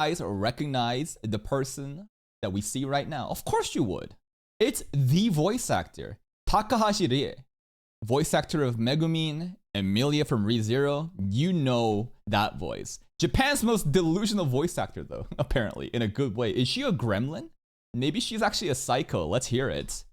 guys recognize the person that we see right now? Of course you would. It's the voice actor, Takahashi Rie, voice actor of Megumin, Emilia from ReZero. You know that voice. Japan's most delusional voice actor, though, apparently, in a good way. Is she a gremlin? Maybe she's actually a psycho. Let's hear it.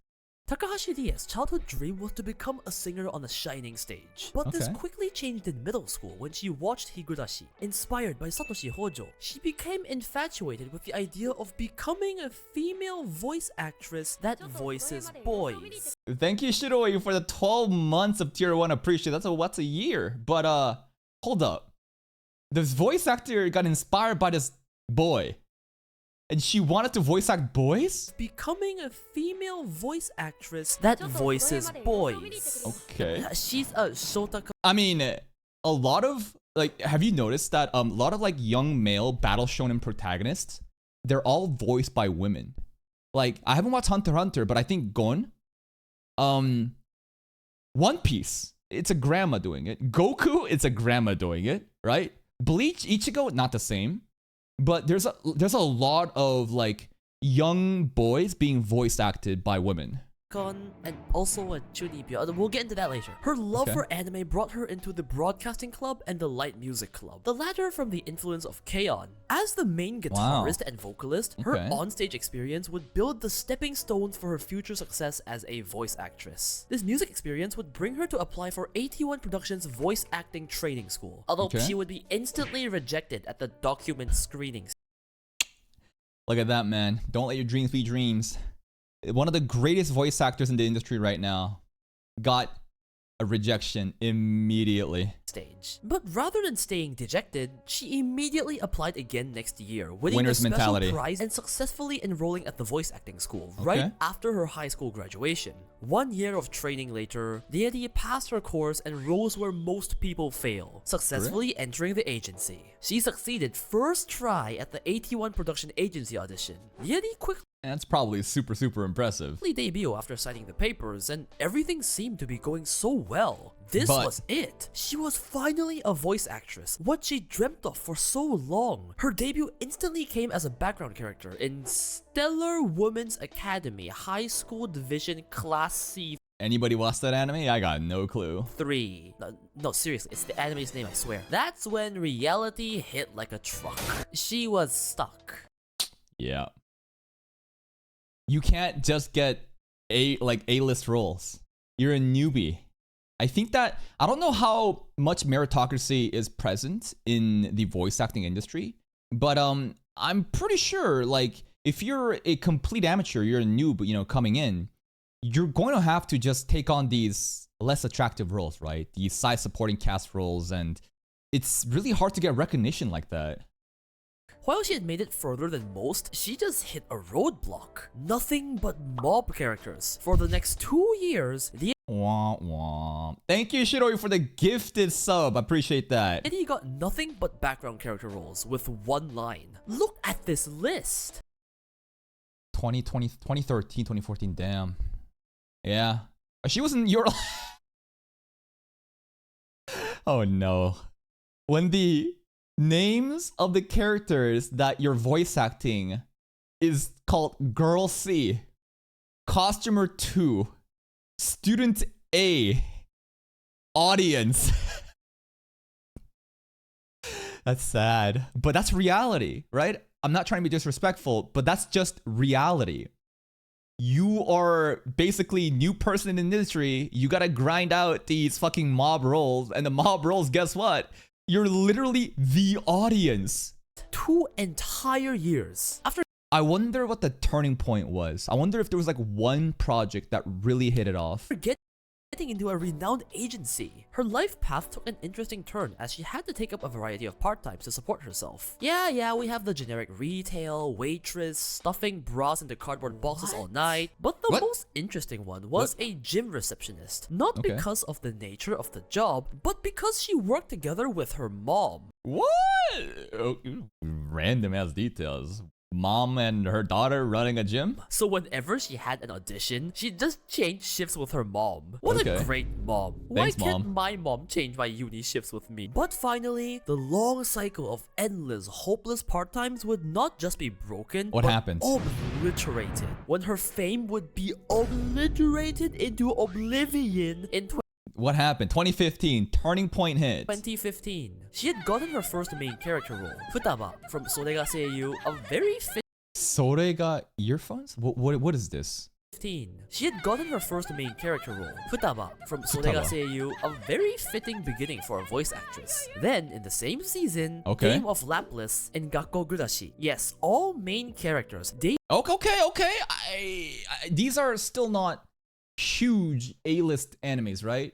Takahashi Rie's childhood dream was to become a singer on a shining stage. But this quickly changed in middle school when she watched Higurashi. Inspired by Satoshi Hojo, she became infatuated with the idea of becoming a female voice actress that voices boys. Thank you, Shiroi, for the 12 months of tier 1 appreciation. What's a year? But, hold up. This voice actor got inspired by this boy. And she wanted to voice act boys? Becoming a female voice actress that voices boys. Okay. She's a SHOTACON. I mean, a lot of, like, have you noticed that a lot of, like, young male battle shonen protagonists, they're all voiced by women. Like, I haven't watched Hunter x Hunter, but I think Gon, One Piece, it's a grandma doing it. Goku, it's a grandma doing it, right? Bleach, Ichigo, not the same. But there's a lot of like young boys being voice acted by women. And also a Chunibyo. We'll get into that later. Her love for anime brought her into the Broadcasting Club and the Light Music Club, the latter from the influence of K-On! As the main guitarist and vocalist, her onstage experience would build the stepping stones for her future success as a voice actress. This music experience would bring her to apply for 81 Productions voice acting training school, although she would be instantly rejected at the document screening. Look at that, man. Don't let your dreams be dreams. One of the greatest voice actors in the industry right now got a rejection immediately. But rather than staying dejected, she immediately applied again next year, winning Winner's a special mentality. prize and successfully enrolling at the voice acting school right after her high school graduation. 1 year of training later, Deity passed her course and rose where most people fail, successfully entering the agency. She succeeded first try at the 81 production agency audition. Deity quickly That's probably super impressive. debut after signing the papers, and everything seemed to be going so well. This was it. She was finally a voice actress, what she dreamt of for so long. Her debut instantly came as a background character in Stellar Women's Academy High School Division Class C. Anybody watch that anime? I got no clue. 3. No, seriously, it's the anime's name, I swear. That's when reality hit like a truck. She was stuck. Yeah. You can't just get A-list roles. You're a newbie. I think that, I don't know how much meritocracy is present in the voice acting industry, but I'm pretty sure, like, if you're a complete amateur, you're a noob, you know, coming in, you're going to have to just take on these less attractive roles, right? These side supporting cast roles, and it's really hard to get recognition like that. While she had made it further than most, she just hit a roadblock. Nothing but mob characters. For the next 2 years, Wah, wah. Thank you, Shiroi, for the gifted sub. I appreciate that. and he got nothing but background character roles with one line. Look at this list. 2013, 2014, damn. Yeah. She was in your... Oh no. When the names of the characters that you're voice acting is called Girl C, Costumer 2, Student A, Audience. That's sad. But that's reality, right? I'm not trying to be disrespectful, but that's just reality. You are basically new person in the industry. You gotta grind out these fucking mob roles, and the mob roles, guess what? You're literally the audience. 2 entire years. After I wonder what the turning point was. I wonder if there was like one project that really hit it off. getting into a renowned agency, her life path took an interesting turn as she had to take up a variety of part-times to support herself. Yeah, we have the generic retail, waitress, stuffing bras into cardboard boxes all night, but the most interesting one was a gym receptionist. Not because of the nature of the job, but because she worked together with her mom. What? Oh, random ass details. mom and her daughter running a gym? So whenever she had an audition, she'd just change shifts with her mom. What a great mom. Thanks, Why can't Mom. my mom change my uni shifts with me? But finally, the long cycle of endless, hopeless part-times would not just be broken, What but happened? obliterated. When her fame would be obliterated into oblivion in What happened? 2015, turning point hit. 2015. She had gotten her first main character role, Futaba, from Sorega Seiyu, a very Sorega earphones? What is this? 15. She had gotten her first main character role, Futaba, from Sorega Seiyu, a very fitting beginning for a voice actress. Then, in the same season, Game of Lapless and Gakko Gurashi. Yes, all main characters. Okay. These are still not huge A-list animes, right?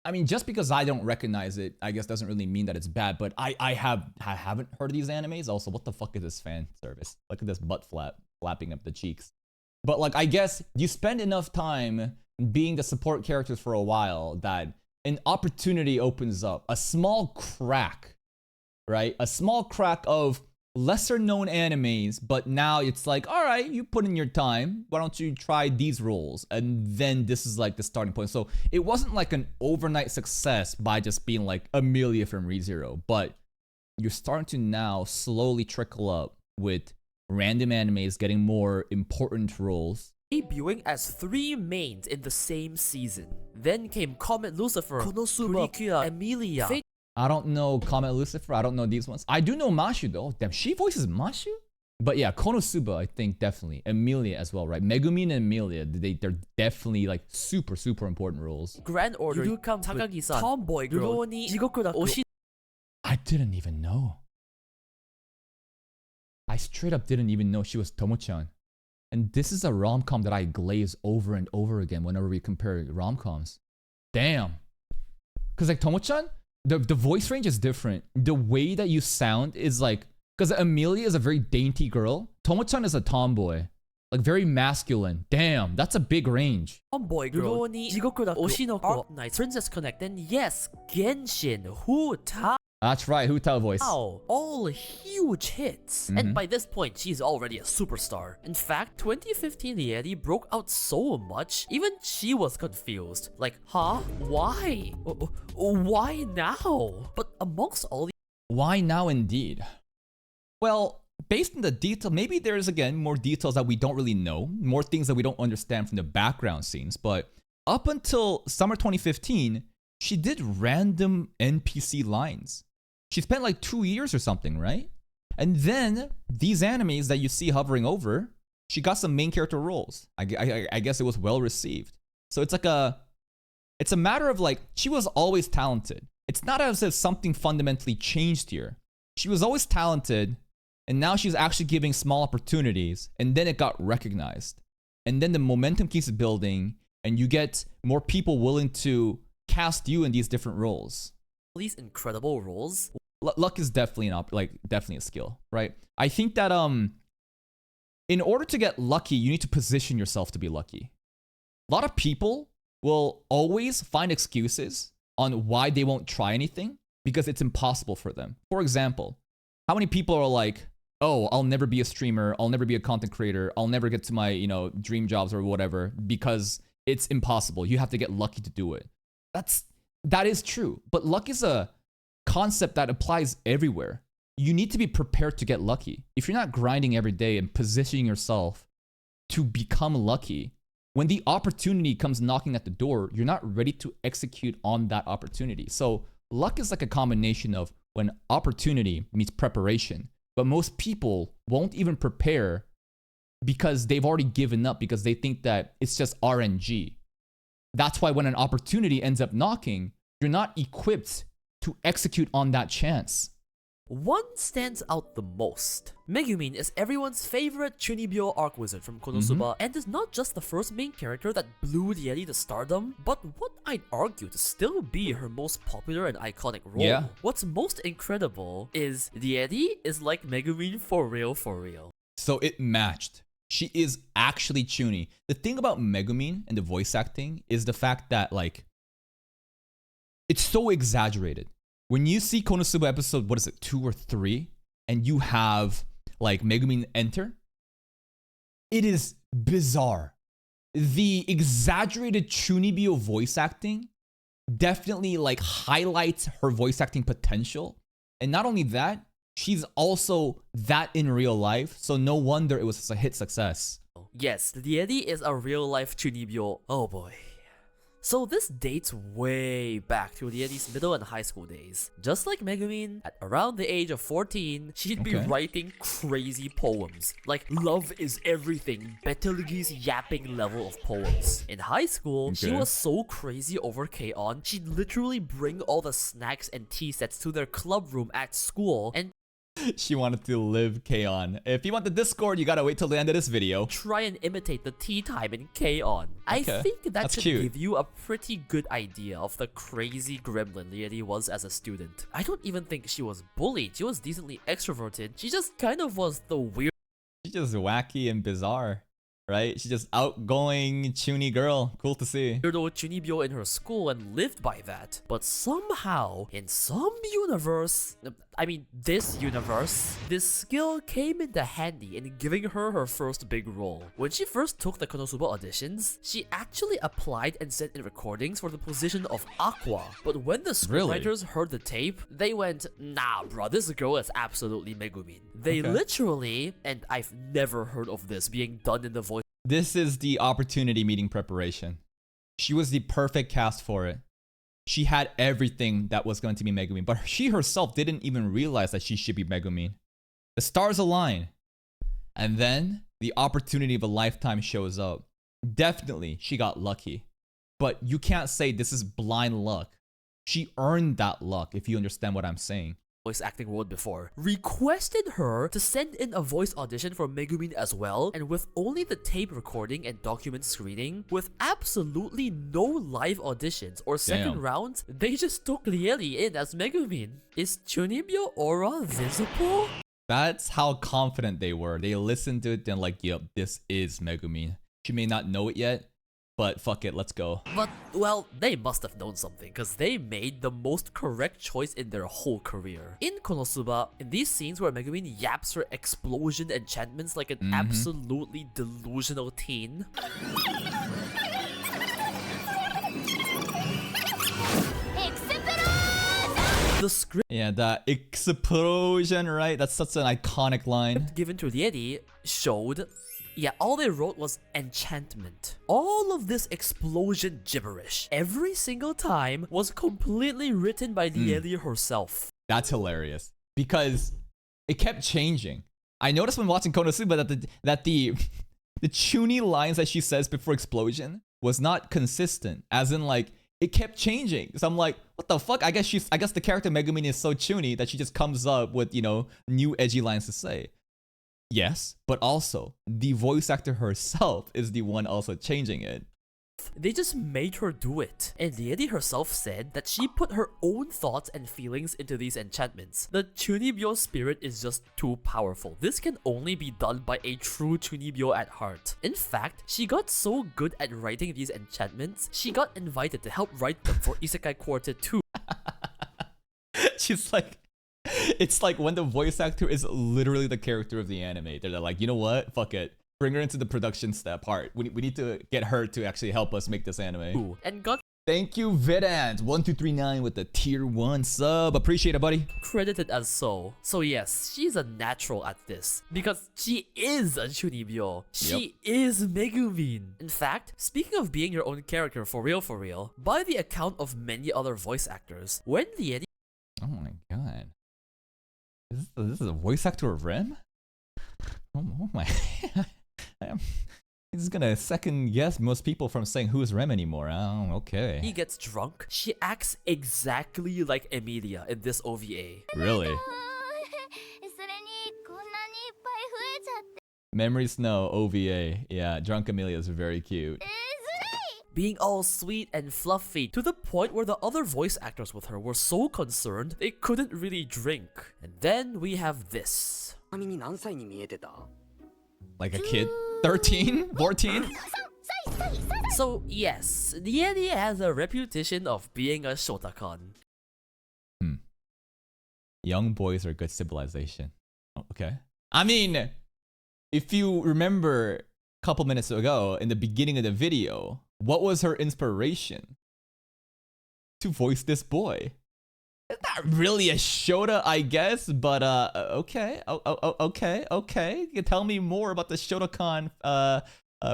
I mean, just because I don't recognize it, I guess doesn't really mean that it's bad, but I haven't heard of these animes. Also, what the fuck is this fan service? Look at this butt flapping up the cheeks. But like, I guess you spend enough time being the support characters for a while that an opportunity opens up. A small crack, right? A small crack of lesser known animes, but now it's like, all right, you put in your time. Why don't you try these roles? And then this is like the starting point. So it wasn't like an overnight success by just being like Amelia from ReZero, but you're starting to now slowly trickle up with random animes getting more important roles. Debuting as 3 mains in the same season. Then came Comet Lucifer, Konosuba, Purikya, Emilia. I don't know Comet Lucifer. I don't know these ones. I do know Mashu though. Damn, she voices Mashu? But yeah, Konosuba, I think definitely. Emilia as well, right? Megumin and Emilia, they're definitely like super important roles. Grand Order, Yurukam Takagi-san, Tomboy Girl, Jigokuraku. I didn't even know. I straight up didn't even know she was Tomo-chan. And this is a rom-com that I glaze over and over again whenever we compare rom-coms. Damn. Because like Tomo-chan, the voice range is different. The way that you sound is like, because Amelia is a very dainty girl. Tomo-chan is a tomboy. Like very masculine. Damn, that's a big range. Tomboy Girl, Jigokuraku, Oshinoko, Knights, Princess Connect, and yes, Genshin, Huta. That's right, Huta voice. Wow, all huge hits. And by this point, she's already a superstar. In fact, 2015 Yeri broke out so much, even she was confused. Like, huh? Why? Why now? But amongst all the— Why now indeed? Well, based on the detail, maybe there's again more details that we don't really know, more things that we don't understand from the background scenes, but up until summer 2015, she did random NPC lines. She spent like 2 years or something, right? And then these animes that you see hovering over, she got some main character roles. I guess it was well received. So it's like it's a matter of like, she was always talented. It's not as if something fundamentally changed here. She was always talented, and now she's actually giving small opportunities, and then it got recognized. And then the momentum keeps building, and you get more people willing to cast you in these different roles. These incredible roles. Luck is definitely definitely a skill, right? I think that in order to get lucky, you need to position yourself to be lucky. A lot of people will always find excuses on why they won't try anything because it's impossible for them. For example, how many people are like, oh, I'll never be a streamer, I'll never be a content creator, I'll never get to my, dream jobs or whatever because it's impossible. You have to get lucky to do it. That is true, but luck is a concept that applies everywhere. You need to be prepared to get lucky. If you're not grinding every day and positioning yourself to become lucky, when the opportunity comes knocking at the door, you're not ready to execute on that opportunity. So luck is like a combination of when opportunity meets preparation, but most people won't even prepare because they've already given up because they think that it's just RNG. That's why when an opportunity ends up knocking, you're not equipped to execute on that chance. One stands out the most. Megumin is everyone's favorite Chunibyo arc wizard from Konosuba and is not just the first main character that blew the Yeri to stardom, but what I'd argue to still be her most popular and iconic role. Yeah. What's most incredible is the Yeri is like Megumin for real for real. So it matched. She is actually Chuni. The thing about Megumin and the voice acting is the fact that it's so exaggerated. When you see Konosuba episode, 2 or 3, and you have like Megumin enter, it is bizarre. The exaggerated Chunibyo voice acting definitely like highlights her voice acting potential. And not only that, she's also that in real life, so no wonder it was a hit success. Yes, Liedi is a real-life Chunibyo. Oh boy. So this dates way back to Liedi's middle and high school days. Just like Megumin, at around the age of 14, she'd be writing crazy poems. Like Love is Everything, Betelgeuse's yapping level of poems. In high school, she was so crazy over K-On!, she'd literally bring all the snacks and tea sets to their club room at school and she wanted to live K-On! If you want the Discord, you gotta wait till the end of this video. try and imitate the tea time in K-On! I think that should give you a pretty good idea of the crazy gremlin Liedi was as a student. I don't even think she was bullied, she was decently extroverted, she just kind of was the weird. She's just wacky and bizarre, right? She's just outgoing, chuny girl. Cool to see. Weirdo Chunibyo in her school and lived by that. But somehow, in some universe, this universe, this skill came into handy in giving her her first big role. When she first took the Konosuba auditions, she actually applied and sent in recordings for the position of Aqua. But when the scriptwriters heard the tape, they went, nah bro, this girl is absolutely Megumin. They literally, and I've never heard of this being done in the voice. This is the opportunity meeting preparation. She was the perfect cast for it. She had everything that was going to be Megumin, but she herself didn't even realize that she should be Megumin. The stars align, and then the opportunity of a lifetime shows up. Definitely, she got lucky, but you can't say this is blind luck. She earned that luck, if you understand what I'm saying. Voice acting world before, requested her to send in a voice audition for Megumin as well, and with only the tape recording and document screening, with absolutely no live auditions or second rounds, they just took Lieli in as Megumin. Is Chunibyo aura visible? That's how confident they were. They listened to it and like, yep, this is Megumin. She may not know it yet, but fuck it, let's go. But, well, they must have known something, because they made the most correct choice in their whole career. In Konosuba, in these scenes where Megumin yaps her explosion enchantments like an absolutely delusional teen, the script the explosion, right? That's such an iconic line. Given to Liedi showed, all they wrote was enchantment. All of this explosion gibberish, every single time, was completely written by Liedi herself. That's hilarious, because it kept changing. I noticed when watching Konosuba that the chuny lines that she says before explosion was not consistent, as in like, it kept changing. So I'm like, what the fuck? I guess the character Megumin is so chuny that she just comes up with, you know, new edgy lines to say. Yes, but also, the voice actor herself is the one also changing it. They just made her do it. And Liedi herself said that she put her own thoughts and feelings into these enchantments. The Chunibyo spirit is just too powerful. This can only be done by a true Chunibyo at heart. In fact, she got so good at writing these enchantments, she got invited to help write them for Isekai Quartet 2. She's like, it's like when the voice actor is literally the character of the anime. They're like, you know what? Fuck it. Bring her into the production step part. We need to get her to actually help us make this anime. Ooh, and got thank you, Vidant1239 with the tier 1 sub. Appreciate it, buddy. Credited as so. So yes, she's a natural at this. Because she is a Chunibyo. She is Megumin. In fact, speaking of being your own character for real, by the account of many other voice actors, when Liedi... Oh my god. This is a voice actor of Rem? Oh my... I'm just gonna second guess most people from saying who's Rem anymore. Oh, okay. He gets drunk. She acts exactly like Emilia in this OVA. Really? Memory Snow OVA. Yeah, Drunk Amelia is very cute. Being all sweet and fluffy, to the point where the other voice actors with her were so concerned they couldn't really drink. And then we have this. Like a kid? 13? 14? So yes, Liedi has a reputation of being a SHOTACON. Young boys are good civilization. Oh, okay. I mean, if you remember a couple minutes ago in the beginning of the video, what was her inspiration to voice this boy? It's not really a Shota, I guess, but okay, okay. Tell me more about the SHOTACON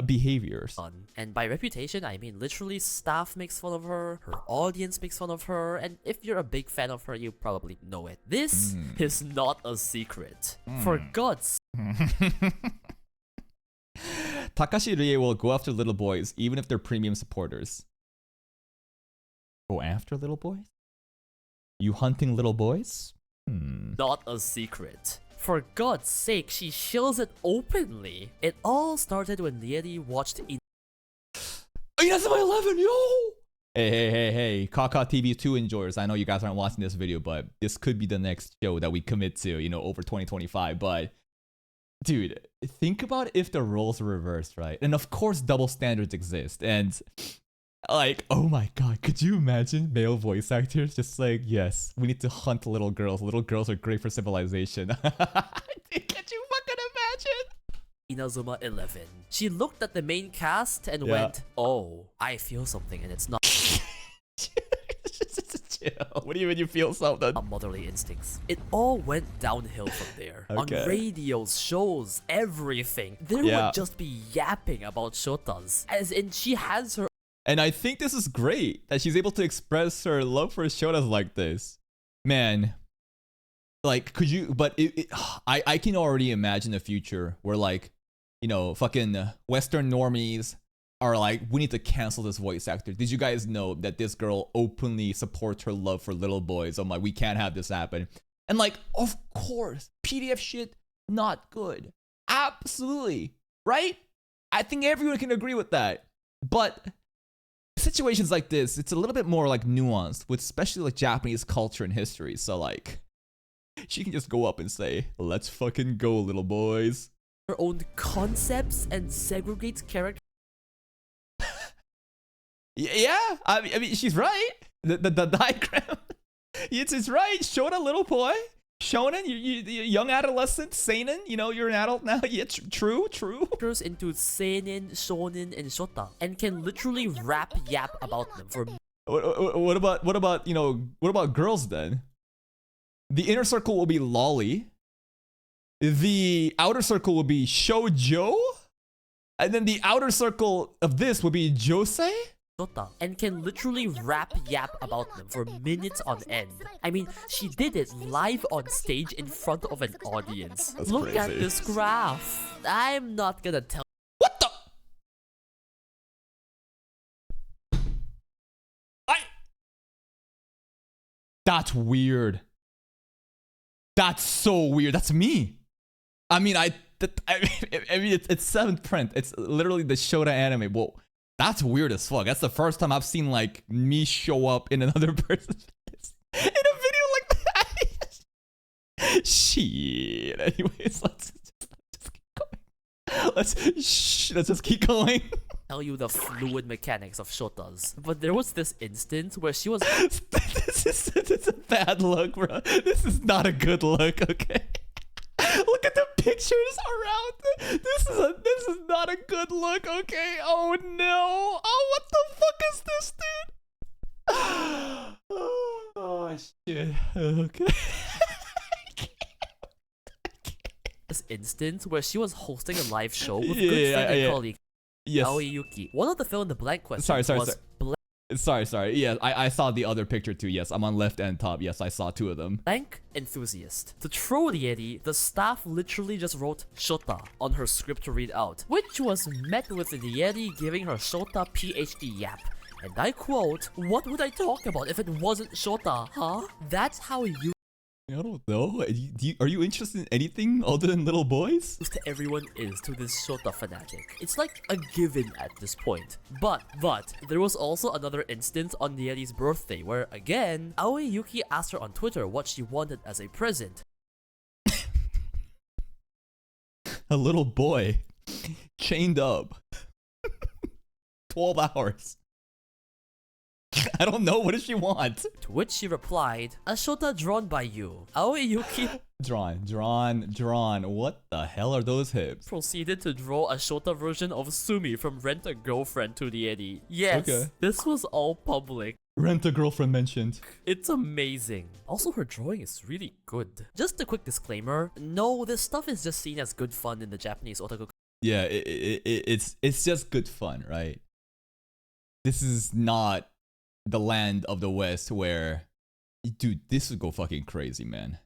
behaviors. And by reputation, I mean literally staff makes fun of her, her audience makes fun of her, and if you're a big fan of her, you probably know it. This is not a secret. For God's Takahashi Rie will go after little boys, even if they're premium supporters. Go after little boys? You hunting little boys? Not a secret. For God's sake, she shills it openly. It all started when Lieri watched Inazuma 11, yo! Hey, Kaka TV 2 enjoyers. I know you guys aren't watching this video, but this could be the next show that we commit to, you know, over 2025. But, dude, think about if the roles were reversed, right? And of course, double standards exist. And, like, oh my god, could you imagine male voice actors just like, yes, we need to hunt little girls. Little girls are great for civilization. Can't you fucking imagine? Inazuma 11. She looked at the main cast and went, oh, I feel something and it's not what do you mean you feel something? motherly instincts. It all went downhill from there. Okay. On radios, shows, everything. There would just be yapping about Shotas. As in, she has her. And I think this is great that she's able to express her love for Shotas like this. Man, like, could you, but I can already imagine a future where, like, you know, fucking Western normies are like, we need to cancel this voice actor. Did you guys know that this girl openly supports her love for little boys? I'm like, we can't have this happen. And like, of course, PDF shit, not good. Absolutely, right? I think everyone can agree with that. But situations like this, it's a little bit more like nuanced with especially like Japanese culture and history. So like, she can just go up and say, let's fucking go, little boys. Her own concepts and segregates characters. Yeah, I mean, she's right. The diagram, it's right. Shota, little boy. Shonen, you young adolescent. Seinen, you know, you're an adult now. Yeah, true. Into seinen, shonen, and shota, and can literally yap about them for. What about you know, what about girls then? The inner circle will be lolly. The outer circle will be shoujo, and then the outer circle of this would be josei. And can literally yap about them for minutes on end. I mean, she did it live on stage in front of an audience. That's Look crazy. at this graph. I'm not gonna tell. What the? That's weird. That's so weird. That's me. I mean, I mean, it's 7th print. It's literally the Shota anime. Well, that's weird as fuck. That's the first time I've seen like me show up in another person's face in a video like that. Shit. Anyways, let's just keep going. Let's just keep going. Tell you the fluid mechanics of Shotas, but there was this instance where she was. This is a bad look, bro. This is not a good look. Okay. Look at the pictures around. This is not a good look. Okay. Oh no. Oh, what the fuck is this, dude? Oh shit. Okay. This instance where she was hosting a live show with good friend and colleague Aoi Yuki. One of the fill in the blank questions was. Sorry. Yeah, I saw the other picture too. Yes, I'm on left and top. Yes, I saw 2 of them. Blank enthusiast. To troll Lieri, the staff literally just wrote Shota on her script to read out, which was met with Lieri giving her Shota PhD yap. And I quote, "What would I talk about if it wasn't Shota, huh?" That's how you. I don't know. Are you interested in anything other than little boys? To everyone is to this Shota fanatic. It's like a given at this point. But there was also another instance on Lieri's birthday where again, Aoi Yuki asked her on Twitter what she wanted as a present. A little boy chained up 12 hours. I don't know. What does she want? To which she replied, "A shota drawn by you. Aoi Yuki." Drawn. What the hell are those hips? Proceeded to draw a shota version of Sumi from Rent a Girlfriend to the Eddie. Yes, Okay. this was all public. Rent a Girlfriend mentioned. It's amazing. Also, her drawing is really good. Just a quick disclaimer, no, this stuff is just seen as good fun in the Japanese otaku. Yeah, it's just good fun, right? This is not the land of the West where, dude, this would go fucking crazy, man.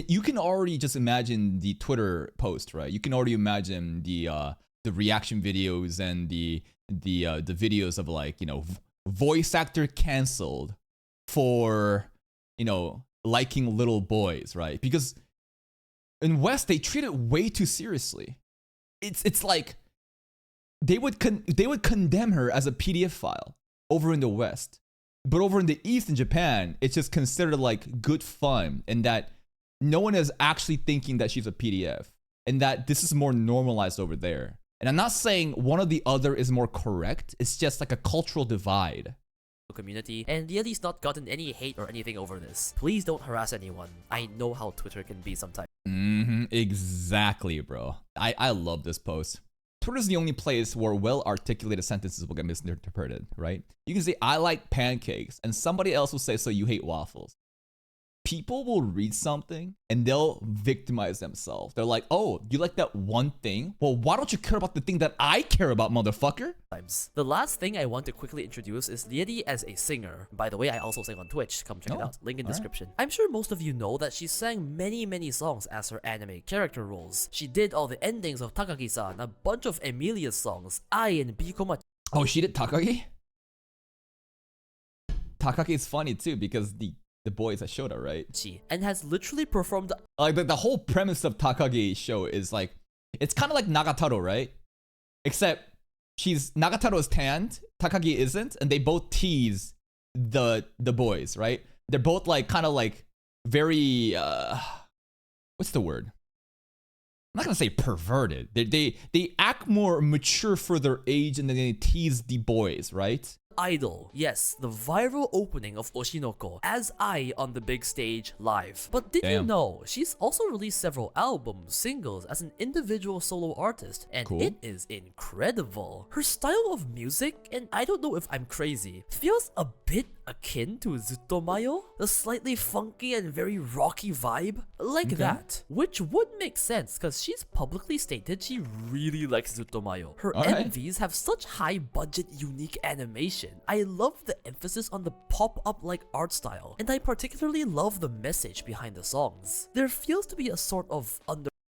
You can already just imagine the Twitter post, right? You can already imagine the reaction videos and the videos of like, you know, voice actor canceled for, you know, liking little boys, right? Because in West they treat it way too seriously. It's like they would condemn her as a PDF file over in the West, but over in the East in Japan, it's just considered like good fun, and that no one is actually thinking that she's a PDF, and that this is more normalized over there. And I'm not saying one or the other is more correct. It's just like a cultural divide. Community, and Yeti's not gotten any hate or anything over this. Please don't harass anyone. I know how Twitter can be sometimes. Exactly, bro. I love this post. Twitter's the only place where well-articulated sentences will get misinterpreted, right? You can say, "I like pancakes," and somebody else will say, "So you hate waffles." People will read something and they'll victimize themselves. They're like, "Oh, you like that one thing? Well, why don't you care about the thing that I care about, motherfucker?" The last thing I want to quickly introduce is Yeti as a singer. By the way, I also sing on Twitch. Come check it out. Link in description. I'm sure most of you know that she sang many songs as her anime character roles. She did all the endings of Takagi-san, a bunch of Emilia's songs, Ai and Bikoma. Oh, she did Takagi? Takagi is funny too because the boy is a Shota, right? And has literally performed like the whole premise of Takagi show is like, it's kind of like Nagatoro, right? Except Nagatoro is tanned, Takagi isn't, and they both tease the boys, right? They're both like kind of like very what's the word? I'm not gonna say perverted. They act more mature for their age, and then they tease the boys, right? Idol. Yes, the viral opening of Oshinoko as Ai on the big stage live. But did you know she's also released several albums, singles as an individual solo artist, and it is incredible. Her style of music, and I don't know if I'm crazy, feels a bit akin to Zuttomayo, the slightly funky and very rocky vibe, like that, which would make sense because she's publicly stated she really likes Zuttomayo. Her MVs have such high budget, unique animation. I love the emphasis on the pop-up like art style, and I particularly love the message behind the songs. There feels to be a sort of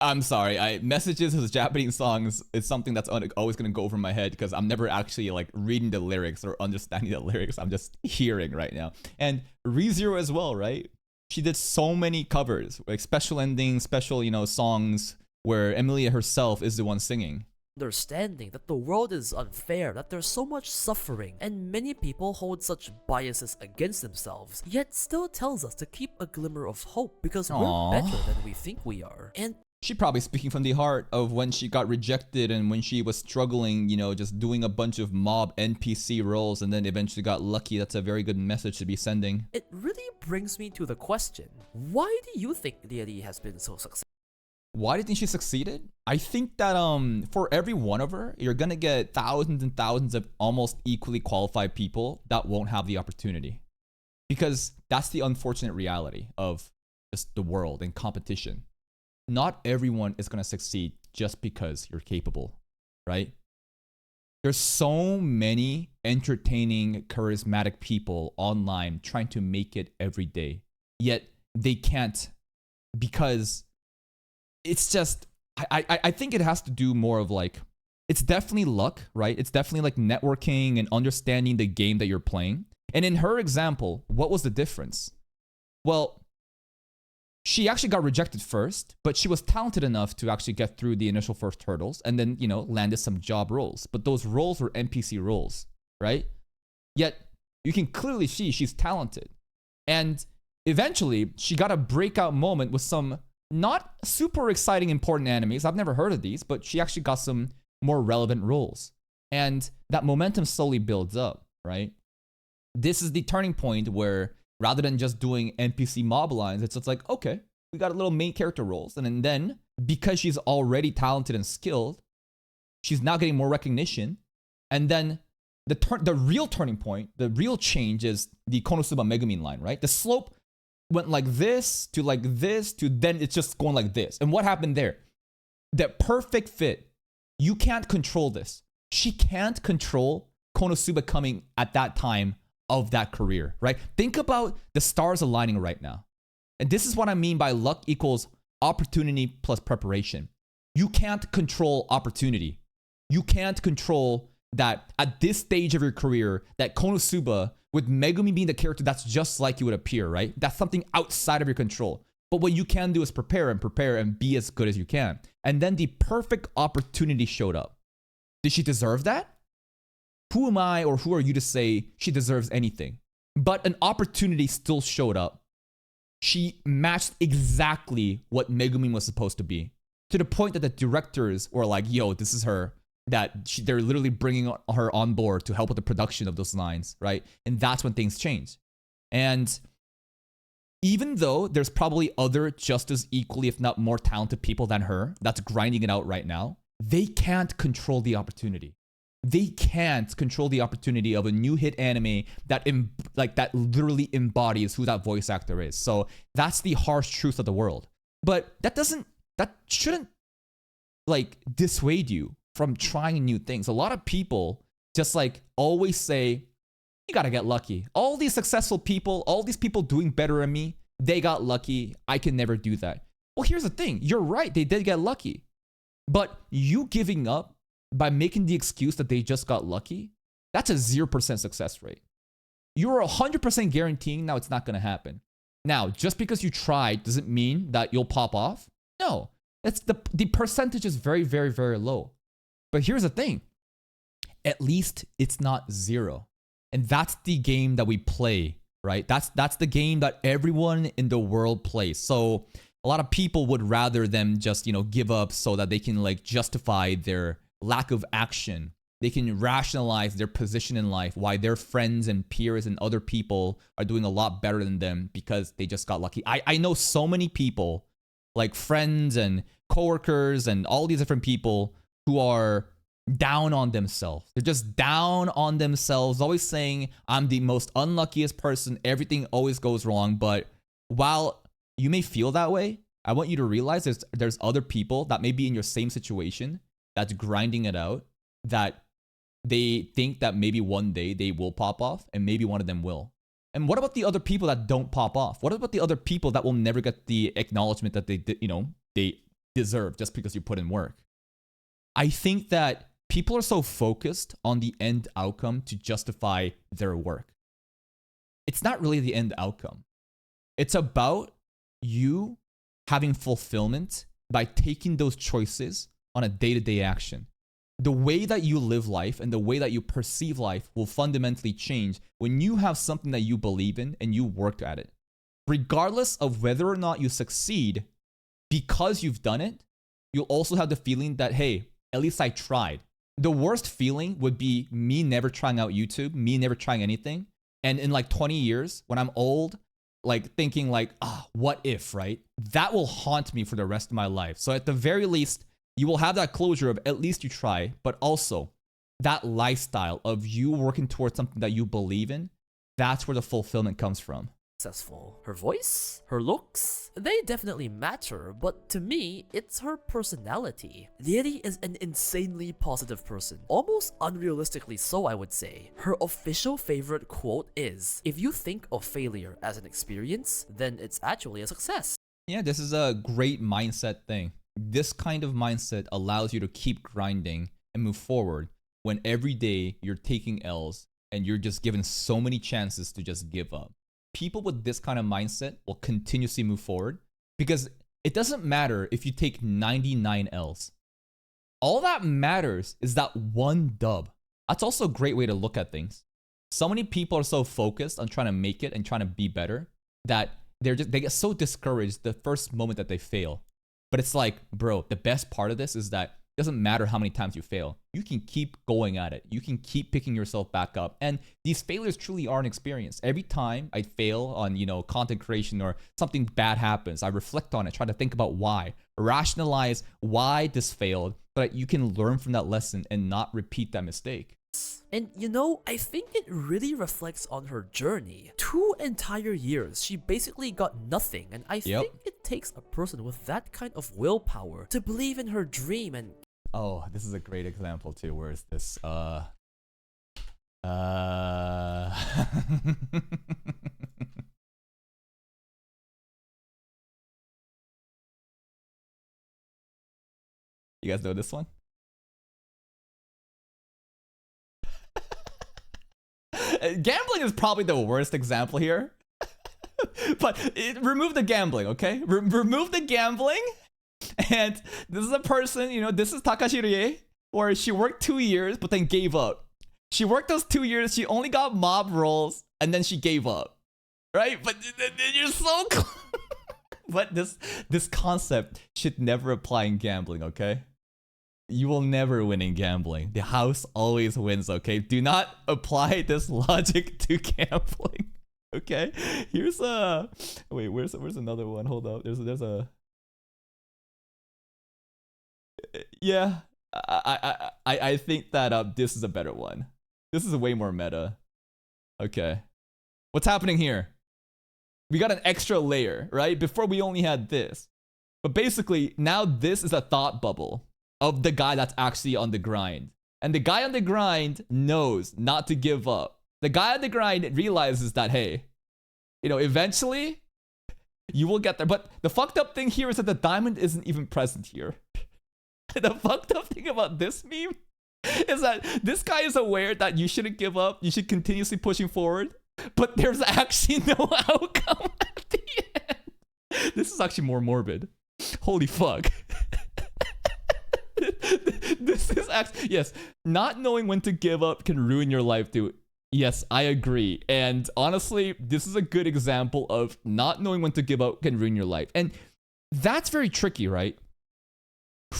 I'm sorry, messages as Japanese songs is something that's always gonna go over my head because I'm never actually like reading the lyrics or understanding the lyrics. I'm just hearing right now. And ReZero as well, right? She did so many covers, like special endings, special, you know, songs where Emilia herself is the one singing. Understanding that the world is unfair, that there's so much suffering, and many people hold such biases against themselves, yet still tells us to keep a glimmer of hope because we're better than we think we are. And she probably speaking from the heart of when she got rejected and when she was struggling, you know, just doing a bunch of mob NPC roles and then eventually got lucky. That's a very good message to be sending. It really brings me to the question, why do you think Yeti has been so successful? Why do you think she succeeded? I think that for every one of her, you're gonna get thousands and thousands of almost equally qualified people that won't have the opportunity. Because that's the unfortunate reality of just the world and competition. Not everyone is gonna succeed just because you're capable, right? There's so many entertaining, charismatic people online trying to make it every day. Yet they can't because it's just, I think it has to do more of like, it's definitely luck, right? It's definitely like networking and understanding the game that you're playing. And in her example, what was the difference? Well, she actually got rejected first, but she was talented enough to actually get through the initial first hurdles and then, you know, landed some job roles. But those roles were NPC roles, right? Yet you can clearly see she's talented. And eventually she got a breakout moment with some not super exciting important animes. I've never heard of these, but she actually got some more relevant roles. And that momentum slowly builds up, right? this is the turning point where rather than just doing NPC mob lines, it's just like, okay, we got a little main character roles. And then because she's already talented and skilled, she's now getting more recognition. And then the real turning point, the real change is the Konosuba Megumin line, right? The slope went like this to then it's just going like this. And what happened there? The perfect fit. You can't control this. She can't control Konosuba coming at that time of that career, right? Think about the stars aligning right now. And this is what I mean by luck equals opportunity plus preparation. You can't control opportunity. You can't control that at this stage of your career, that Konosuba, with Megumi being the character that's just like you would appear, right? That's something outside of your control. But what you can do is prepare and be as good as you can. And then the perfect opportunity showed up. Did she deserve that? Who am I or who are you to say she deserves anything? But an opportunity still showed up. She matched exactly what Megumin was supposed to be. To the point that the directors were like, yo, this is her. They're literally bringing her on board to help with the production of those lines, right? And that's when things change. And even though there's probably other just as equally, if not more talented people than her that's grinding it out right now, they can't control the opportunity. They can't control the opportunity of a new hit anime that literally embodies who that voice actor is. So that's the harsh truth of the world. But that shouldn't dissuade you from trying new things. A lot of people just always say, you gotta get lucky. All these successful people, all these people doing better than me, they got lucky. I can never do that. Well, here's the thing. You're right. They did get lucky. But you giving up by making the excuse that they just got lucky, that's a 0% success rate. You're 100% guaranteeing now it's not gonna happen. Now, just because you tried doesn't mean that you'll pop off. No, it's the percentage is very, very, very low. But here's the thing. At least it's not zero. And that's the game that we play, right? That's the game that everyone in the world plays. So a lot of people would rather them just, give up so that they can justify their lack of action. They can rationalize their position in life, why their friends and peers and other people are doing a lot better than them because they just got lucky. I know so many people, like friends and coworkers and all these different people who are down on themselves. They're just down on themselves, always saying, I'm the most unluckiest person. Everything always goes wrong. But while you may feel that way, I want you to realize there's other people that may be in your same situation that's grinding it out, that they think that maybe one day they will pop off and maybe one of them will. And what about the other people that don't pop off? What about the other people that will never get the acknowledgement that they deserve just because you put in work? I think that people are so focused on the end outcome to justify their work. It's not really the end outcome. It's about you having fulfillment by taking those choices on a day-to-day action. The way that you live life and the way that you perceive life will fundamentally change when you have something that you believe in and you work at it. Regardless of whether or not you succeed, because you've done it, you'll also have the feeling that, hey, at least I tried. The worst feeling would be me never trying out YouTube, me never trying anything. And in 20 years, when I'm old, thinking what if, right? That will haunt me for the rest of my life. So at the very least, you will have that closure of at least you try, but also that lifestyle of you working towards something that you believe in, that's where the fulfillment comes from. Successful. Her voice, her looks, they definitely matter, but to me, it's her personality. Lieri is an insanely positive person, almost unrealistically so, I would say. Her official favorite quote is, if you think of failure as an experience, then it's actually a success. Yeah, this is a great mindset thing. This kind of mindset allows you to keep grinding and move forward when every day you're taking L's and you're just given so many chances to just give up. People with this kind of mindset will continuously move forward because it doesn't matter if you take 99 L's. All that matters is that one dub. That's also a great way to look at things. So many people are so focused on trying to make it and trying to be better that they get so discouraged the first moment that they fail. But it's bro, the best part of this is that Doesn't matter how many times you fail. You can keep going at it. You can keep picking yourself back up. And these failures truly are an experience. Every time I fail on, content creation or something bad happens, I reflect on it, try to think about why, rationalize why this failed, so that you can learn from that lesson and not repeat that mistake. And I think it really reflects on her journey. 2 entire years, she basically got nothing, and I think it takes a person with that kind of willpower to believe in her dream and... Oh, this is a great example too. Where is this? You guys know this one? Gambling is probably the worst example here. But remove the gambling, okay? Remove the gambling. And this is a person, this is Takahashi, where she worked 2 years, but then gave up. She worked those 2 years, she only got mob roles, and then she gave up. Right? But you're so close. But this concept should never apply in gambling, okay? You will never win in gambling. The house always wins, okay? Do not apply this logic to gambling, okay? Here's a... Wait, where's another one? Hold up. There's a... Yeah, I think that this is a better one. This is way more meta. Okay. What's happening here? We got an extra layer, right? Before we only had this. But basically, now this is a thought bubble of the guy that's actually on the grind. And the guy on the grind knows not to give up. The guy on the grind realizes that, hey, eventually you will get there. But the fucked up thing here is that the diamond isn't even present here. The fucked up thing about this meme is that this guy is aware that you shouldn't give up. You should continuously pushing forward. But there's actually no outcome at the end. This is actually more morbid. Holy fuck. This is actually... Yes, not knowing when to give up can ruin your life, dude. Yes, I agree. And honestly, this is a good example of not knowing when to give up can ruin your life. And that's very tricky, right?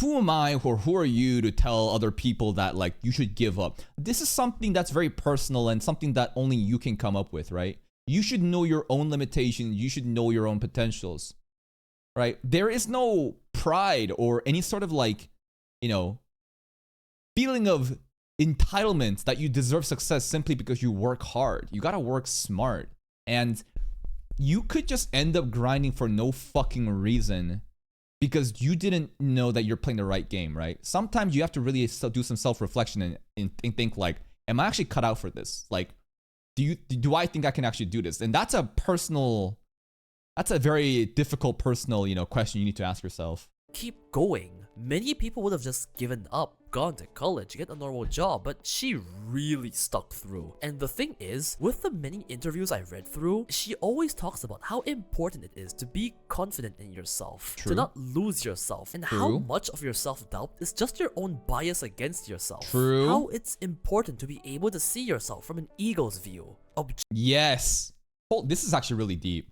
Who am I or who are you to tell other people that you should give up? This is something that's very personal and something that only you can come up with, right? You should know your own limitations. You should know your own potentials, right? There is no pride or any sort of feeling of entitlement that you deserve success simply because you work hard. You gotta work smart. And you could just end up grinding for no fucking reason because you didn't know that you're playing the right game, right? Sometimes you have to really do some self-reflection and think am I actually cut out for this? Do I think I can actually do this? And that's a very difficult personal, question you need to ask yourself. Keep going. Many people would have just given up, gone to college, get a normal job, but she really stuck through. And the thing is, with the many interviews I read through, she always talks about how important it is to be confident in yourself, to not lose yourself, and how much of your self-doubt is just your own bias against yourself. How it's important to be able to see yourself from an ego's view. Yes. Oh, this is actually really deep.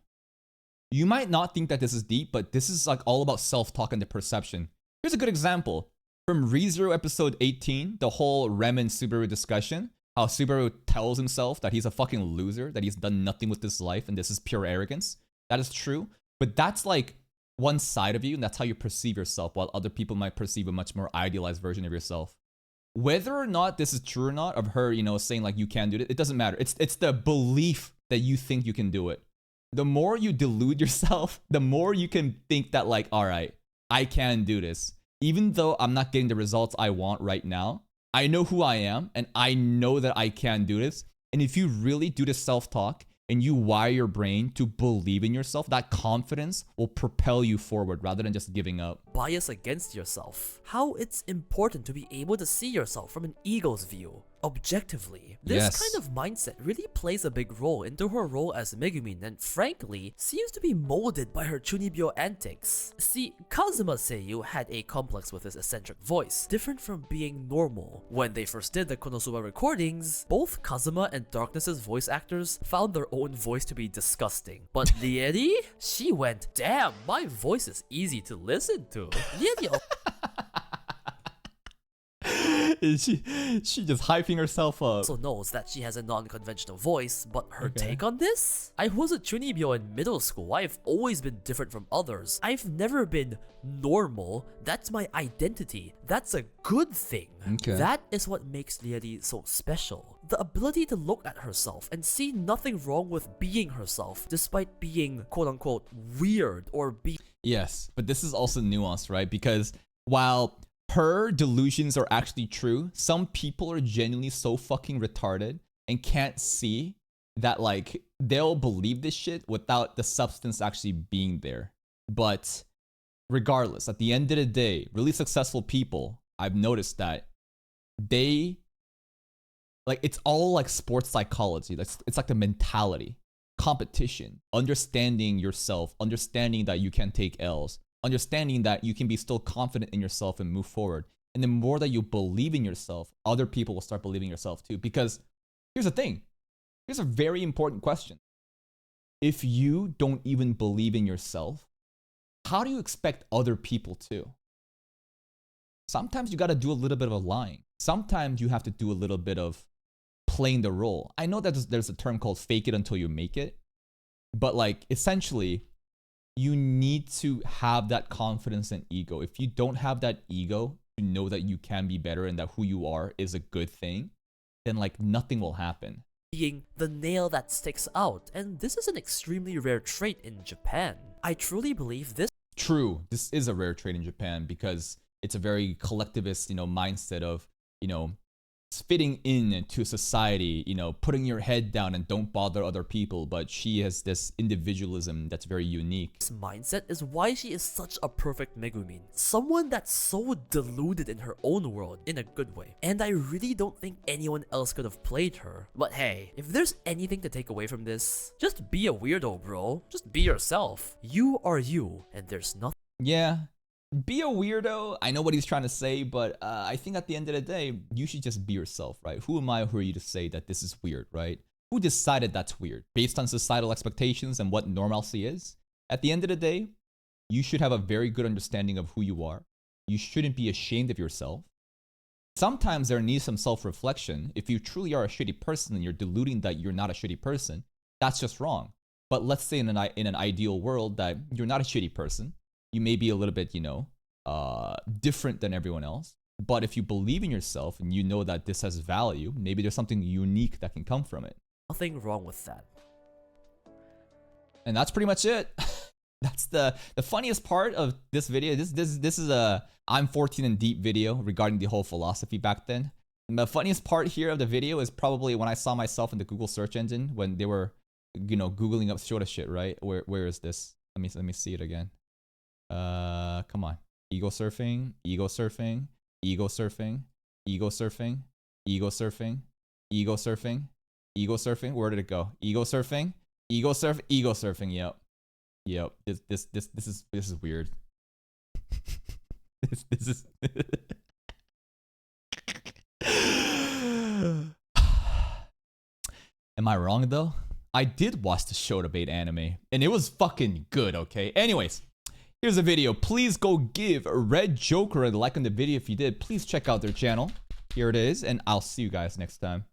You might not think that this is deep, but this is all about self-talk and the perception. Here's a good example. From ReZero episode 18, the whole Rem and Subaru discussion, how Subaru tells himself that he's a fucking loser, that he's done nothing with his life, and this is pure arrogance. That is true, but that's one side of you, and that's how you perceive yourself, while other people might perceive a much more idealized version of yourself. Whether or not this is true or not, of her, saying you can do it, it doesn't matter. It's the belief that you think you can do it. The more you delude yourself, the more you can think that all right, I can do this. Even though I'm not getting the results I want right now, I know who I am and I know that I can do this. And if you really do this self-talk and you wire your brain to believe in yourself, that confidence will propel you forward rather than just giving up. Bias against yourself. How it's important to be able to see yourself from an ego's view. Objectively, this kind of mindset really plays a big role into her role as Megumin and frankly, seems to be molded by her Chunibyo antics. See, Kazuma Seiyu had a complex with his eccentric voice, different from being normal. When they first did the Konosuba recordings, both Kazuma and Darkness's voice actors found their own voice to be disgusting. But Lieri, she went, damn, my voice is easy to listen to. Lieri she just hyping herself up. Also knows that she has a non-conventional voice, but her take on this? I was a chunibyo in middle school. I've always been different from others. I've never been normal. That's my identity. That's a good thing. That is what makes Lieri so special. The ability to look at herself and see nothing wrong with being herself, despite being quote-unquote weird or being... Yes, but this is also nuanced, right? Because while her delusions are actually true, some people are genuinely so fucking retarded and can't see that, like, they'll believe this shit without the substance actually being there. But regardless, at the end of the day, really successful people, I've noticed that they, like, it's all like sports psychology. It's like the mentality, competition, understanding yourself, understanding that you can take L's, understanding that you can be still confident in yourself and move forward. And the more that you believe in yourself, other people will start believing in yourself too. Because here's the thing. Here's a very important question. If you don't even believe in yourself, how do you expect other people to? Sometimes you got to do a little bit of lying. Sometimes you have to do a little bit of playing the role. I know that there's a term called fake it until you make it. But like, essentially, you need to have that confidence and ego. If you don't have that ego to know that you can be better and that who you are is a good thing, then like nothing will happen. Being the nail that sticks out, and this is an extremely rare trait in Japan. I truly believe this. True, this is a rare trait in Japan because it's a very collectivist, mindset of, fitting into society, putting your head down and don't bother other people. But she has this individualism that's very unique. This mindset is why she is such a perfect Megumin. Someone that's so deluded in her own world in a good way. And I really don't think anyone else could have played her. But hey, if there's anything to take away from this, just be a weirdo, bro. Just be yourself. You are you, and there's nothing. Yeah. Be a weirdo. I know what he's trying to say, but I think at the end of the day, you should just be yourself, right? Who am I or who are you to say that this is weird, right? Who decided that's weird? Based on societal expectations and what normalcy is? At the end of the day, you should have a very good understanding of who you are. You shouldn't be ashamed of yourself. Sometimes there needs some self-reflection. If you truly are a shitty person and you're deluding that you're not a shitty person, that's just wrong. But let's say in an ideal world that you're not a shitty person. You may be a little bit, different than everyone else. But if you believe in yourself and you know that this has value, maybe there's something unique that can come from it. Nothing wrong with that. And that's pretty much it. That's the funniest part of this video. This is a I'm 14 and deep video regarding the whole philosophy back then. And the funniest part here of the video is probably when I saw myself in the Google search engine when they were, Googling up Shota shit, right? Where is this? Let me see it again. Come on. Ego surfing, ego surfing, ego surfing, ego surfing, ego surfing, ego surfing, ego surfing. Where did it go? Ego surfing, ego surfing. Yep. This is weird. this is. Am I wrong though? I did watch the Shota bait anime, and it was fucking good. Okay. Anyways. Here's a video. Please go give RedJoker a like on the video if you did. Please check out their channel. Here it is, and I'll see you guys next time.